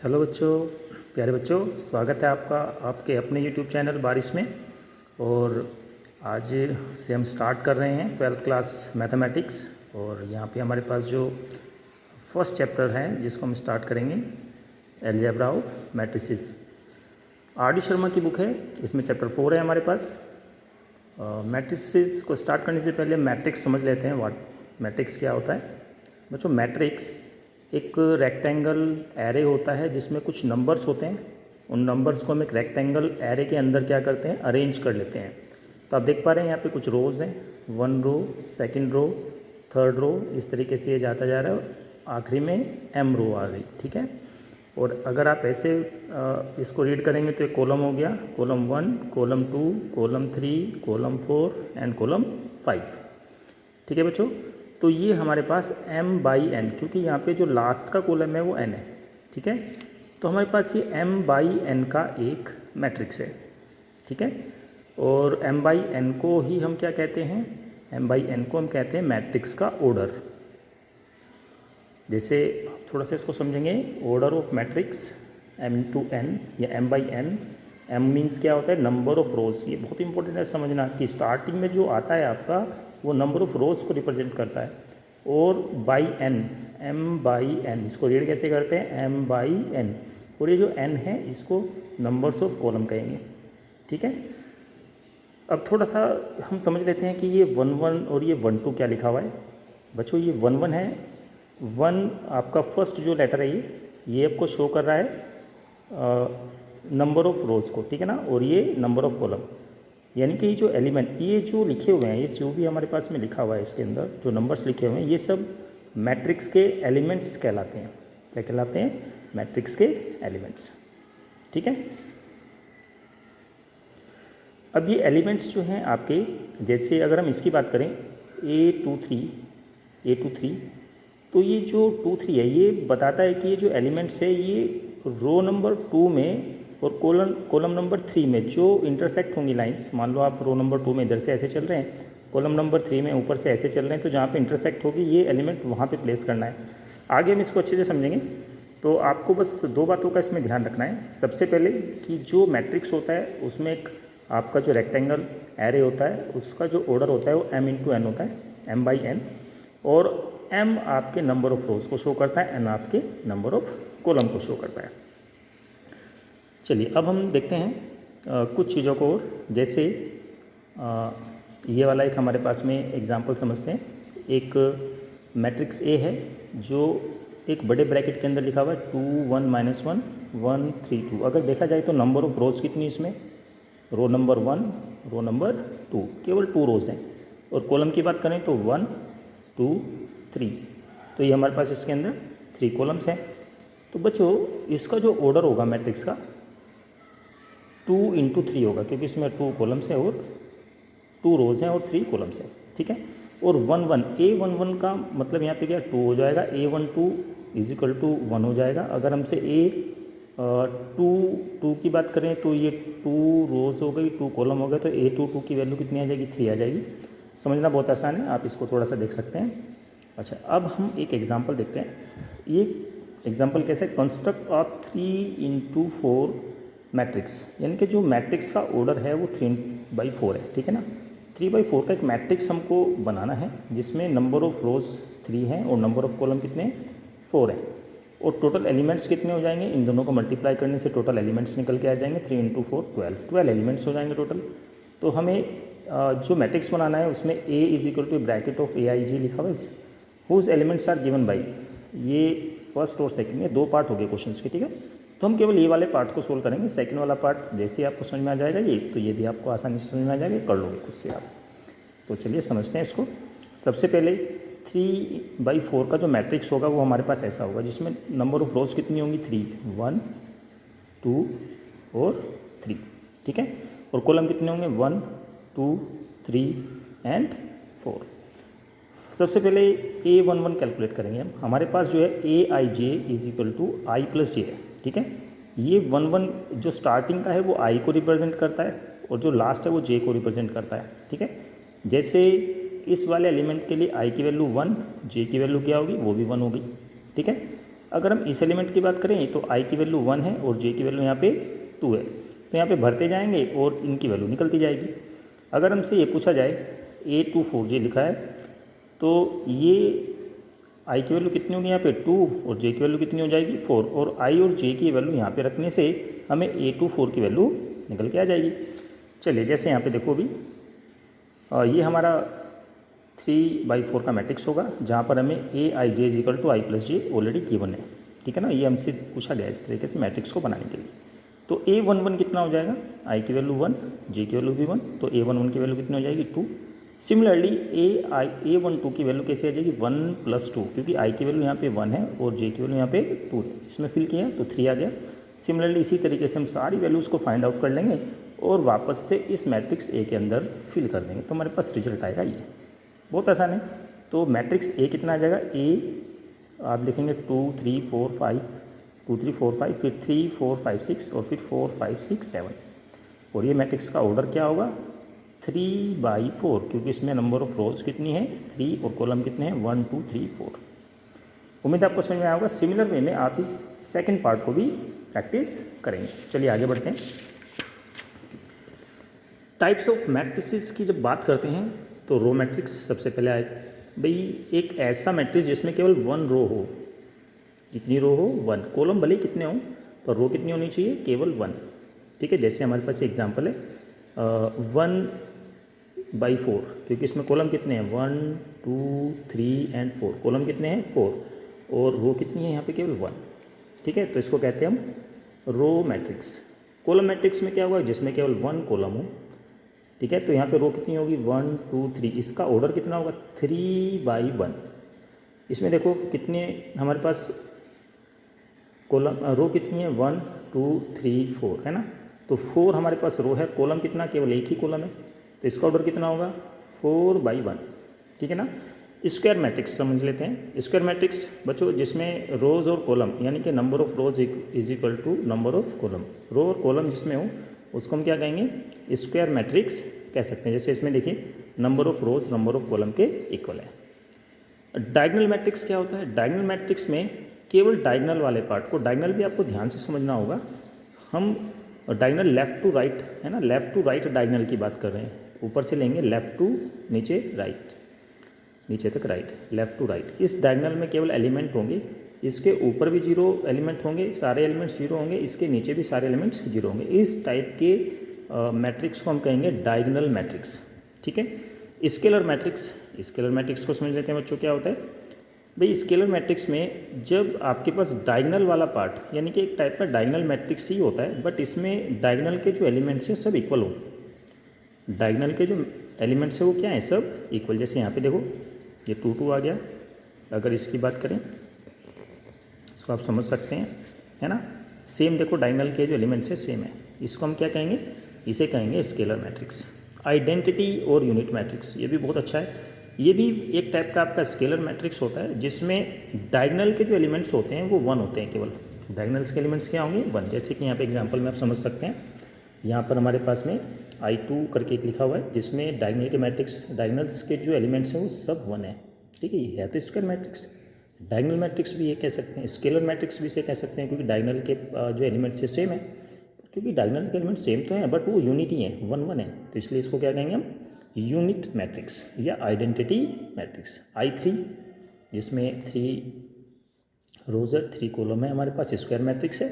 Hello बच्चों, प्यारे बच्चों, स्वागत है आपका आपके अपने यूट्यूब चैनल बारिश में। और आज से हम स्टार्ट कर रहे हैं 12th क्लास मैथमेटिक्स। और यहाँ पे हमारे पास जो फर्स्ट चैप्टर है जिसको हम स्टार्ट करेंगे, algebra of matrices. R D Sharma की बुक है, इसमें चैप्टर 4 है हमारे पास। मैट्रिसेस को स्टार्ट करने से पहले मैट्रिक्स समझ लेते हैं। व्हाट मैट्रिक्स क्या होता है बच्चों? मैट्रिक्स एक रेक्टेंगल एरे होता है जिसमें कुछ नंबर्स होते हैं। उन नंबर्स को हम एक रेक्टेंगल एरे के अंदर क्या करते हैं, अरेंज कर लेते हैं। तो आप देख पा रहे हैं यहाँ पे कुछ रोज़ हैं, 1 रो, सेकंड रो, थर्ड रो, इस तरीके से ये जाता जा रहा है और आखिरी में m रो आ गई। ठीक है। और अगर आप ऐसे इसको रीड करेंगे तो एक कॉलम हो गया, column 1, column 2, column 3, column 4 and column 5। ठीक है बच्चों। तो ये हमारे पास m/n, क्योंकि यहाँ पे जो लास्ट का कॉलम है वो n है। ठीक है। तो हमारे पास ये m/n का एक मैट्रिक्स है। ठीक है। और m/n को ही हम क्या कहते हैं, m/n को हम कहते हैं मैट्रिक्स का ऑर्डर। जैसे थोड़ा सा इसको समझेंगे, ऑर्डर ऑफ मैट्रिक्स m/n या m/n। m मीन्स क्या होता है, नंबर ऑफ रोज़। ये बहुत इंपॉर्टेंट है समझना कि स्टार्टिंग में जो आता है आपका वो नंबर ऑफ रोज़ को रिप्रेजेंट करता है। और बाई n, m/n, इसको रीड कैसे करते हैं, m/n। और ये जो n है इसको नंबर्स ऑफ कॉलम कहेंगे। ठीक है। अब थोड़ा सा हम समझ लेते हैं कि ये 1 और ये 1 क्या लिखा हुआ है बच्चों। ये 1 है, 1 आपका फर्स्ट जो लेटर है ये आपको शो कर रहा है नंबर ऑफ रोज़ को। ठीक है ना। और ये नंबर ऑफ कॉलम, यानी कि ये जो एलिमेंट, ये जो लिखे हुए हैं, ये जो भी हमारे पास में लिखा हुआ है इसके अंदर जो नंबर्स लिखे हुए हैं, ये सब मैट्रिक्स के एलिमेंट्स कहलाते हैं। क्या कहलाते हैं? मैट्रिक्स के एलिमेंट्स। ठीक है। अब ये एलिमेंट्स जो हैं आपके, जैसे अगर हम इसकी बात करें A23, तो ये जो 2 3 है ये बताता है कि ये जो एलिमेंट्स है ये रो नंबर 2 में और कॉलम नंबर 3 में जो इंटरसेक्ट होंगी लाइंस। मान लो आप रो नंबर 2 में इधर से ऐसे चल रहे हैं, कॉलम नंबर 3 में ऊपर से ऐसे चल रहे हैं, तो जहाँ पे इंटरसेक्ट होगी ये एलिमेंट वहाँ पे प्लेस करना है। आगे हम इसको अच्छे से समझेंगे। तो आपको बस 2 बातों का इसमें ध्यान रखना है। सबसे पहले कि जो मैट्रिक्स होता है उसमें एक आपका जो रेक्टेंगल एरे होता है उसका जो ऑर्डर होता है वो m/n होता है, m/n। और m आपके नंबर ऑफ रोज़ को शो करता है, n आपके नंबर ऑफ कॉलम को शो करता है। चलिए अब हम देखते हैं कुछ चीज़ों को और। जैसे ये वाला एक हमारे पास में एग्जांपल समझते हैं। एक मैट्रिक्स A है जो एक बड़े ब्रैकेट के अंदर लिखा हुआ है 2 1 -1 1 3 2। अगर देखा जाए तो नंबर ऑफ रोज़ कितनी इसमें, रो नंबर 1, रो नंबर 2, केवल 2 रोज़ हैं। और कॉलम की बात करें तो 1 2 3, तो ये हमारे पास इसके अंदर 3 कॉलम्स हैं। तो बच्चों इसका जो ऑर्डर होगा मैट्रिक्स का 2 × 3 होगा, क्योंकि इसमें 2 कॉलम्स हैं और 2 रोज़ हैं और 3 कॉलम्स हैं। ठीक है। और 1 1 A11 का मतलब यहाँ पे क्या 2 हो जाएगा, A12 = 1 हो जाएगा। अगर हमसे A22 की बात करें तो ये 2 रोज़ हो गई, 2 कॉलम हो गए, तो A22 की वैल्यू कितनी आ जाएगी, 3 आ जाएगी। समझना बहुत आसान है, आप इसको थोड़ा सा देख सकते हैं। अच्छा, अब हम एक एग्जाम्पल देखते हैं। ये एग्जाम्पल कैसे, कंस्ट्रक्ट अ 3 × 4 मैट्रिक्स, यानी कि जो मैट्रिक्स का ऑर्डर है वो 3/4 है। ठीक है ना। 3/4 का एक मैट्रिक्स हमको बनाना है जिसमें नंबर ऑफ रोज़ 3 हैं और नंबर ऑफ कॉलम कितने हैं, 4 हैं। और टोटल एलिमेंट्स कितने हो जाएंगे, इन दोनों को मल्टीप्लाई करने से टोटल एलिमेंट्स निकल के आ जाएंगे। 3 × 4 12 एलिमेंट्स हो जाएंगे टोटल। तो हमें जो मैट्रिक्स बनाना है उसमें A = ब्रैकेट ऑफ Aij लिखा हुआ है, whose elements are given by. ये फर्स्ट और सेकंड में 2 पार्ट हो गए क्वेश्चन के। ठीक है। तो हम केवल ये वाले पार्ट को सोल्व करेंगे। सेकंड वाला पार्ट जैसे ही आपको समझ में आ जाएगा ये, तो ये भी आपको आसानी से समझ में आ जाएगा, कर लोगे खुद से आप। तो चलिए समझते हैं इसको। सबसे पहले 3/4 का जो मैट्रिक्स होगा वो हमारे पास ऐसा होगा जिसमें नंबर ऑफ रोज़ कितनी होंगी, 3, 1 2 और 3। ठीक है। और कॉलम कितने होंगे, 1 2 3 एंड 4। सबसे पहले A11 कैलकुलेट करेंगे हम। हमारे पास जो है Aij = I + j है। ठीक है। ये 1 जो स्टार्टिंग का है वो I को रिप्रेजेंट करता है और जो लास्ट है वो j को रिप्रेजेंट करता है। ठीक है। जैसे इस वाले एलिमेंट के लिए I की वैल्यू 1, j की वैल्यू क्या होगी, वो भी 1 होगी। ठीक है। अगर हम इस एलिमेंट की बात करें तो आई की वैल्यू 1 है और जे की वैल्यू यहाँ पे 2 है, तो यहाँ पे भरते जाएंगे और इनकी वैल्यू निकलती जाएगी। अगर हमसे ये पूछा जाए A24J लिखा है, तो ये आई की वैल्यू कितनी होगी यहाँ पे 2 और जे की वैल्यू कितनी हो जाएगी 4, और आई और जे की वैल्यू यहाँ पे रखने से हमें A24 की वैल्यू निकल के आ जाएगी। चलिए जैसे यहाँ पे देखो अभी ये हमारा 3/4 का मैट्रिक्स होगा, जहाँ पर हमें AIJ = I+J ऑलरेडी गिवन है, ठीक है ना। ये हमसे पूछा गया इस तरीके से मैट्रिक्स को बनाने के लिए। तो A11 कितना हो जाएगा, आई की वैल्यू 1, जे की वैल्यू भी 1, तो A11 की वैल्यू कितनी हो जाएगी 2। सिमिलरली A12 की वैल्यू कैसे आ जाएगी 1 + 2, क्योंकि आई की वैल्यू यहाँ पे 1 है और जे की वैल्यू यहाँ पे 2 है, इसमें फिल किया तो 3 आ गया। सिमिलरली इसी तरीके से हम सारी वैल्यूज़ को फाइंड आउट कर लेंगे और वापस से इस मैट्रिक्स ए के अंदर फिल कर देंगे, तो हमारे पास रिजल्ट आएगा ये। बहुत आसान है। तो मैट्रिक्स ए कितना आ जाएगा, ए आप लिखेंगे 2 3 4 5, 2 3 4 5, फिर 3 4 5 6 और फिर 4 5 6 7, और ये मैट्रिक्स का ऑर्डर क्या होगा 3/4, क्योंकि इसमें नंबर ऑफ रोज कितनी है 3 और कॉलम कितने हैं 1 2 3 4। उम्मीद आपको समझ में आया होगा। सिमिलर वे में आप इस सेकंड पार्ट को भी प्रैक्टिस करेंगे। चलिए आगे बढ़ते हैं। टाइप्स ऑफ मैट्रिसेस की जब बात करते हैं तो रो मैट्रिक्स सबसे पहले आएगा। भाई एक ऐसा मैट्रिक्स जिसमें केवल 1 रो हो, कितनी रो हो 1, कॉलम भले कितने हो पर रो कितनी होनी चाहिए केवल 1, ठीक है। जैसे हमारे पास एग्जांपल है 1/4, क्योंकि इसमें कॉलम कितने हैं 1 2 3 एंड 4, कॉलम कितने हैं 4 और रो कितनी है यहाँ पे केवल 1, ठीक है। तो इसको कहते हैं हम रो मैट्रिक्स। कॉलम मैट्रिक्स में क्या होगा, जिसमें केवल 1 कॉलम हो, ठीक है। तो यहाँ पे रो कितनी होगी 1 2 3, इसका ऑर्डर कितना होगा 3/1। इसमें देखो कितने हमारे पास कॉलम, रो कितनी है 1 2 3 4 है ना, तो 4 हमारे पास रो है, कॉलम कितना केवल एक ही कॉलम है, तो इसका ऑर्डर कितना होगा 4/1, ठीक है ना। स्क्वायर मैट्रिक्स समझ लेते हैं। स्क्वायर मैट्रिक्स बच्चों जिसमें रोज और कॉलम यानी कि number of rows is equal to number of column, row और कॉलम जिसमें हो उसको हम क्या कहेंगे स्क्वायर मैट्रिक्स कह सकते हैं। जैसे इसमें देखिए number of rose number of column के इक्वल है। डायगोनल मैट्रिक्स क्या होता है, डायगोनल मैट्रिक्स में केवल डायगोनल वाले पार्ट को, डायगोनल भी आपको ध्यान से समझना होगा, हम डायगोनल लेफ्ट टू राइट है ना, लेफ्ट टू राइट डायगोनल की बात कर रहे हैं, ऊपर से लेंगे लेफ्ट टू नीचे राइट, नीचे तक राइट, लेफ्ट टू राइट। इस डायगोनल में केवल एलिमेंट होंगे, इसके ऊपर भी 0 एलिमेंट होंगे, सारे एलिमेंट्स 0 होंगे, इसके नीचे भी सारे एलिमेंट्स 0 होंगे। इस टाइप के मैट्रिक्स को हम कहेंगे डायगोनल मैट्रिक्स, ठीक है। स्केलर मैट्रिक्स, स्केलर मैट्रिक्स को समझ लेते हैं बच्चों क्या होता है। भाई स्केलर मैट्रिक्स में जब आपके पास डायगोनल वाला पार्ट यानी कि एक टाइप का डायगोनल मैट्रिक्स ही होता है, बट इसमें डायगोनल के जो एलिमेंट्स हैं सब इक्वल हो, डायगोनल के जो एलिमेंट्स हैं वो क्या हैं सब इक्वल। जैसे यहाँ पे देखो ये 2 2 आ गया, अगर इसकी बात करें इसको आप समझ सकते हैं है ना, सेम देखो डायगोनल के जो एलिमेंट्स है सेम है, इसको हम क्या कहेंगे, इसे कहेंगे स्केलर मैट्रिक्स। आइडेंटिटी और यूनिट मैट्रिक्स, ये भी बहुत अच्छा है, ये भी एक टाइप का आपका स्केलर मैट्रिक्स होता है जिसमें डायगोनल के जो एलिमेंट्स होते हैं वो 1 होते हैं, केवल डायगोनल्स के एलिमेंट्स क्या होंगे 1। जैसे कि यहाँ पे एग्जांपल में आप समझ सकते हैं, यहाँ पर हमारे पास में I2 करके एक लिखा हुआ है जिसमें डायगोनल के मैट्रिक्स, डायगोनल्स के जो एलिमेंट्स हैं वो सब 1 है, ठीक है। ये है तो स्क्वायर मैट्रिक्स। डायगोनल मैट्रिक्स भी ये कह सकते हैं, स्केलर मैट्रिक्स भी इसे कह सकते हैं, क्योंकि डायगोनल के जो एलिमेंट्स है सेम है, क्योंकि डायगोनल के एलिमेंट सेम तो हैं बट वो यूनिटी है 1 1 है, तो इसलिए इसको क्या कहेंगे हम यूनिट मैट्रिक्स या आइडेंटिटी मैट्रिक्स। I3 जिसमें 3 रोज है 3 कॉलम है हमारे पास, स्क्वायर मैट्रिक्स है,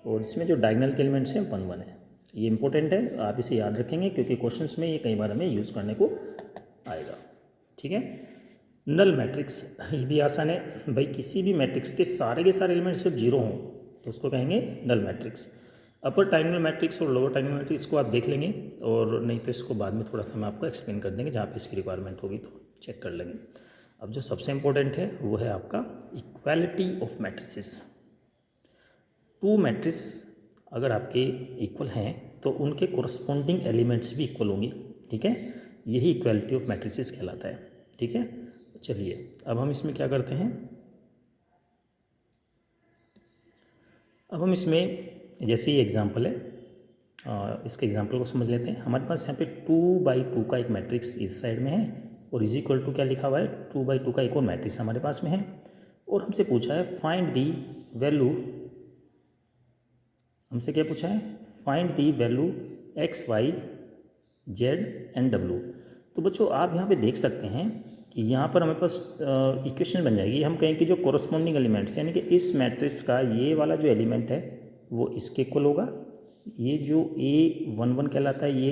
और इसमें जो डायगोनल के एलिमेंट्स हैं 1 1 है। ये इंपॉर्टेंट है, आप इसे याद रखेंगे क्योंकि क्वेश्चंस में ये कई बार हमें यूज़ करने को आएगा, ठीक है। नल मैट्रिक्स, ये भी आसान है भाई, किसी भी मैट्रिक्स के सारे एलिमेंट्स जब 0 हों तो उसको कहेंगे नल मैट्रिक्स। अपर डायगोनल मैट्रिक्स और लोअर डायगोनल मैट्रिक्स को आप देख लेंगे, और नहीं तो इसको बाद में थोड़ा सा हम आपको एक्सप्लेन कर देंगे, जहाँ पे इसकी रिक्वायरमेंट होगी तो चेक कर लेंगे। अब जो सबसे इंपॉर्टेंट है वो है आपका इक्वालिटी ऑफ मैट्रिसेस। 2 मैट्रिक्स अगर आपके इक्वल हैं तो उनके कोरस्पॉन्डिंग एलिमेंट्स भी इक्वल होंगे, ठीक है। यही इक्वालिटी ऑफ मैट्रिसेस कहलाता है, ठीक है। चलिए अब हम इसमें क्या करते हैं, अब हम इसमें जैसे ये एग्जांपल है, इसके एग्जांपल को समझ लेते हैं। हमारे पास यहाँ पे 2/2 का एक मैट्रिक्स इस साइड में है और इज इक्वल टू क्या लिखा हुआ है 2/2 का एक और मैट्रिक्स हमारे पास में है, और हमसे पूछा है फाइंड दी वैल्यू, हमसे क्या पूछा है, find the value x y z and डब्ल्यू। तो बच्चों आप यहाँ पे देख सकते हैं कि यहाँ पर हमारे पास इक्वेशन बन जाएगी। हम कहें कि जो कोरस्पॉन्डिंग एलिमेंट्स यानी कि इस मैट्रिक्स का ये वाला जो एलिमेंट है वो इसके इक्वल होगा, ये जो A11 कहलाता है ये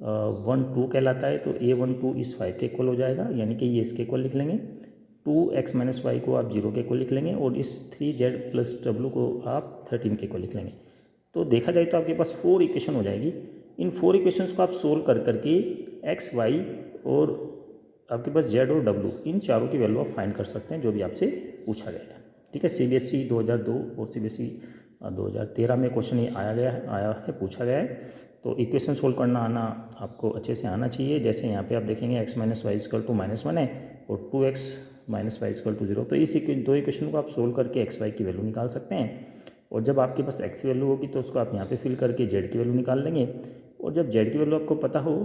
A12 कहलाता है, तो A12 इस 5 के इक्वल हो जाएगा, यानी कि ये इसके इक्वल लिख लेंगे। 2x माइनस वाई को आप 0 के इक्वल लिख लेंगे और इस 3z प्लस डब्ल्यू को आप 13 के इक्वल लिख लेंगे। तो देखा जाए तो आपके पास 4 इक्वेशन हो जाएगी। इन 4 इक्वेशंस को आप सोल्व कर करके x y और आपके पास z और w इन चारों की वैल्यू आप फाइंड कर सकते हैं जो भी आपसे पूछा गया है। ठीक है, CBSE 2002 और CBSE 2013 में क्वेश्चन ये आया है, पूछा गया है। तो इक्वेशन सोल्व करना आना आपको अच्छे से आना चाहिए। जैसे यहाँ पे आप देखेंगे x minus y equal to -1 है और 2x minus y equal to 0, तो इस दो इक्वेशन को आप सोल्व करके x y की वैल्यू निकाल सकते हैं। और जब आपके पास x की वैल्यू होगी तो उसको आप यहाँ पे फिल करके z की वैल्यू निकाल लेंगे, और जब z की वैल्यू आपको पता हो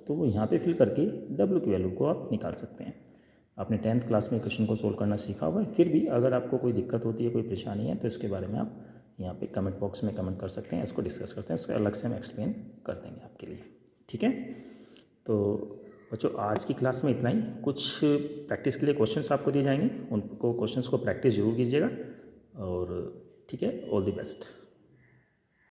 तो वो यहाँ पे फिल करके w की वैल्यू को आप निकाल सकते हैं। आपने 10th क्लास में क्वेश्चन को सोल्व करना सीखा हुआ है। फिर भी अगर आपको कोई दिक्कत होती है, कोई परेशानी है, तो इसके बारे में आप यहाँ पे कमेंट बॉक्स में कमेंट कर सकते हैं, इसको डिस्कस करते हैं, उसको अलग से हम एक्सप्लेन कर देंगे आपके लिए। ठीक है, तो बच्चों आज की क्लास में इतना ही। कुछ प्रैक्टिस के लिए क्वेश्चंस आपको दिए जाएंगे, उनको क्वेश्चंस को प्रैक्टिस जरूर कीजिएगा। और ठीक है, ऑल द बेस्ट।